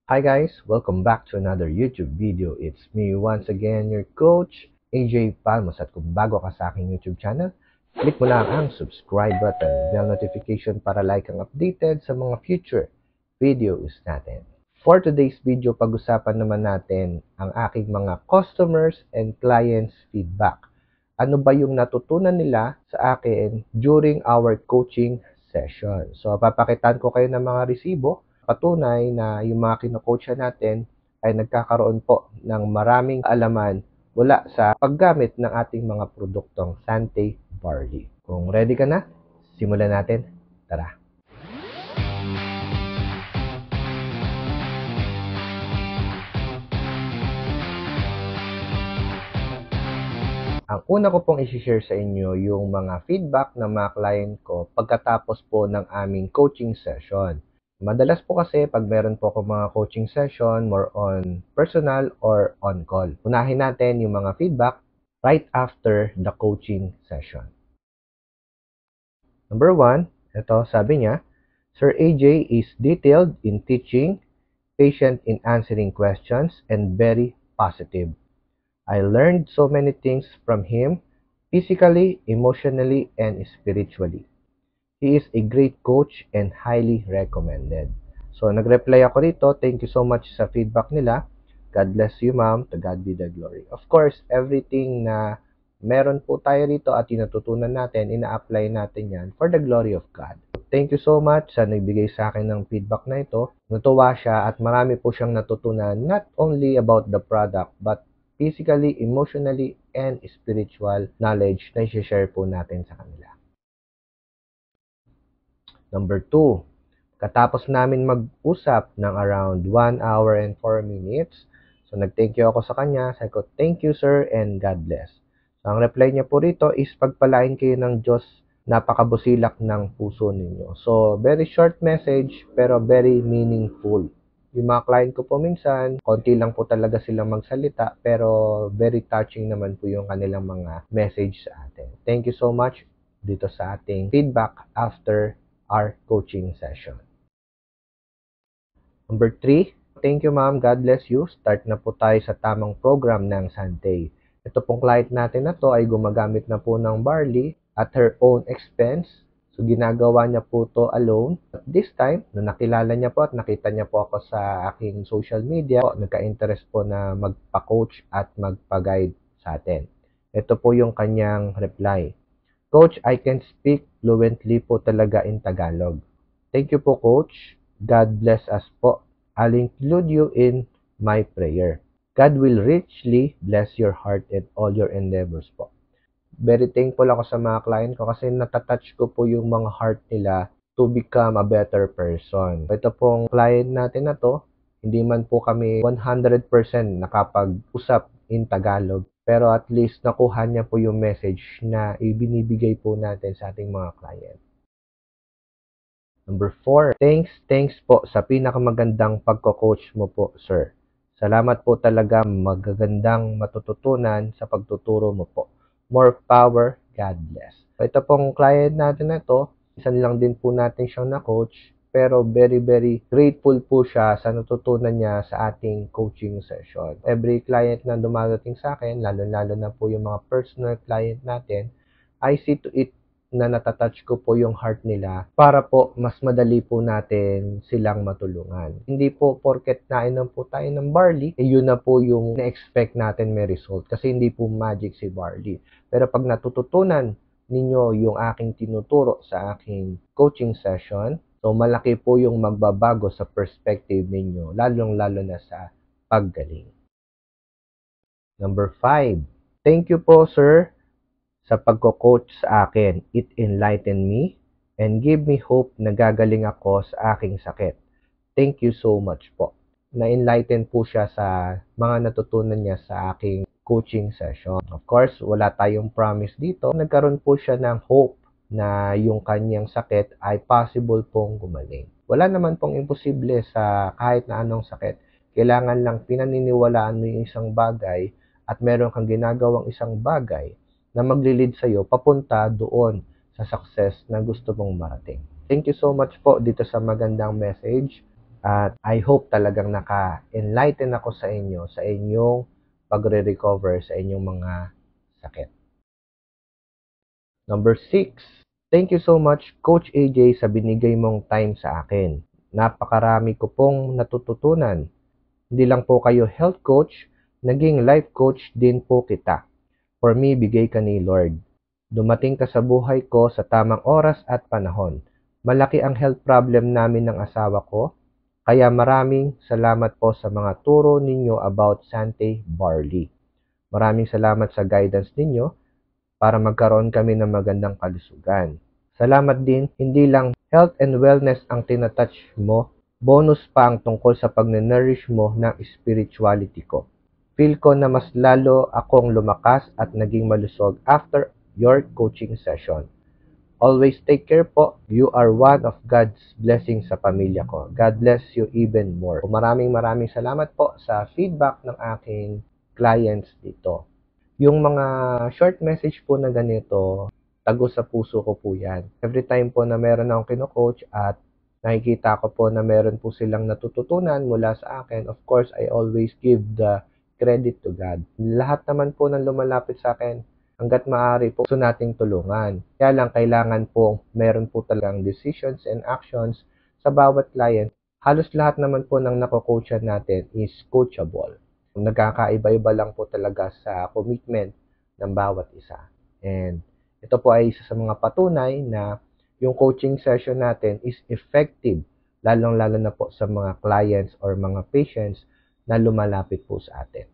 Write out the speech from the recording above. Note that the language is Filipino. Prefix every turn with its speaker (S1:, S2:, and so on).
S1: Hi guys, welcome back to another YouTube video. It's me once again, your coach, AJ Palmos. At kung bago ka sa aking YouTube channel, click mo lang ang subscribe button, bell notification para like kang updated sa mga future videos natin. For today's video, pag-usapan naman natin ang aking mga customers and clients feedback. Ano ba yung natutunan nila sa akin during our coaching session? So, papakitaan ko kayo ng mga resibo patunay na yung mga kino-coach natin ay nagkakaroon po ng maraming kaalaman mula sa paggamit ng ating mga produktong Sante Barley. Kung ready ka na, simulan natin. Tara! Ang una ko pong i-share sa inyo yung mga feedback ng mga client ko pagkatapos po ng aming coaching session. Madalas po kasi pag meron po ako mga coaching session, more on personal or on call. Unahin natin yung mga feedback right after the coaching session. Number 1, ito sabi niya, Sir AJ is detailed in teaching, patient in answering questions, and very positive. I learned so many things from him, physically, emotionally, and spiritually. He is a great coach and highly recommended. So, nag-reply ako dito. Thank you so much sa feedback nila. God bless you, ma'am. To God be the glory. Of course, everything na meron po tayo dito at natutunan natin, ina-apply natin yan for the glory of God. Thank you so much sa nagbigay sa akin ng feedback na ito. Natuwa siya at marami po siyang natutunan not only about the product but physically, emotionally, and spiritual knowledge na i-share po natin sa kanila. Number 2, katapos namin mag-usap ng around 1 hour and 4 minutes, so nag-thank you ako sa kanya. Sabi ko, thank you sir and God bless. So, ang reply niya po rito is pagpalain kayo ng Diyos, napakabusilak ng puso ninyo. So, very short message pero very meaningful. Yung mga client ko po minsan, konti lang po talaga silang magsalita pero very touching naman po yung kanilang mga message sa atin. Thank you so much dito sa ating feedback after our coaching session. Number 3, thank you ma'am, God bless you. Start na po tayo sa tamang program ng Sante. Ito pong client natin na to ay gumagamit na po ng barley at her own expense. So, ginagawa niya po to alone. At this time, nung nakilala niya po at nakita niya po ako sa aking social media, nagka-interest po na magpa-coach at magpa-guide sa atin. Ito po yung kanyang reply. Coach, I can speak fluently po talaga in Tagalog. Thank you po, Coach. God bless us po. I'll include you in my prayer. God will richly bless your heart and all your endeavors po. Very thankful ako sa mga client ko kasi natatouch ko po yung mga heart nila to become a better person. Ito pong client natin na to, hindi man po kami 100% nakapag-usap in Tagalog. Pero at least nakuha niya po yung message na ibinibigay po natin sa ating mga client. Number 4, thanks po sa pinakamagandang pagko-coach mo po, sir. Salamat po talaga, magagandang matututunan sa pagtuturo mo po. More power, God bless. Ito pong client natin na to, isan lang din po natin siyang na-coach, pero very grateful po siya sa natutunan niya sa ating coaching session. Every client na dumadating sa akin, lalo na po yung mga personal client natin, I see to it na natatouch ko po yung heart nila para po mas madali po natin silang matulungan. Hindi po porket nainom po tayo ng barley, yun na po yung na-expect natin may result. Kasi hindi po magic si barley. Pero pag natututunan ninyo yung aking tinuturo sa aking coaching session, so malaki po yung magbabago sa perspective ninyo, lalong-lalo na sa paggaling. Number 5, thank you po sir sa pagko-coach sa akin. It enlightened me and give me hope na gagaling ako sa aking sakit. Thank you so much po. Na-enlighten po siya sa mga natutunan niya sa aking coaching session. Of course, wala tayong promise dito. Nagkaroon po siya ng hope na yung kanyang sakit ay possible pong gumaling. Wala naman pong imposible sa kahit na anong sakit. Kailangan lang pinaniniwalaan mo yung isang bagay at meron kang ginagawang isang bagay na maglilid sa'yo papunta doon sa success na gusto mong marating. Thank you so much po dito sa magandang message. At I hope talagang naka-enlighten ako sa inyo sa inyong pagre-recover sa inyong mga sakit. Number 6, thank you so much Coach AJ sa binigay mong time sa akin. Napakarami ko pong natututunan. Hindi lang po kayo health coach, naging life coach din po kita. For me, bigay ka ni Lord. Dumating ka sa buhay ko sa tamang oras at panahon. Malaki ang health problem namin ng asawa ko, kaya maraming salamat po sa mga turo ninyo about Sante Barley. Maraming salamat sa guidance ninyo para magkaroon kami ng magandang kalusugan. Salamat din, hindi lang health and wellness ang tinatouch mo, bonus pa ang tungkol sa pagne-nourish mo ng spirituality ko. Feel ko na mas lalo akong lumakas at naging malusog after your coaching session. Always take care po. You are one of God's blessings sa pamilya ko. God bless you even more. Maraming salamat po sa feedback ng aking clients dito. Yung mga short message po na ganito, tago sa puso ko po yan. Every time po na meron akong kino-coach at nakikita ko po na meron po silang natututunan mula sa akin, of course, I always give the credit to God. Lahat naman po ng lumalapit sa akin, hanggat maaari po gusto nating tulungan. Kaya lang kailangan po meron po talagang decisions and actions sa bawat client. Halos lahat naman po ng nako-coachan natin is coachable. Nagkakaiba-iba lang po talaga sa commitment ng bawat isa. And ito po ay isa sa mga patunay na yung coaching session natin is effective, lalong-lalo na po sa mga clients or mga patients na lumalapit po sa atin.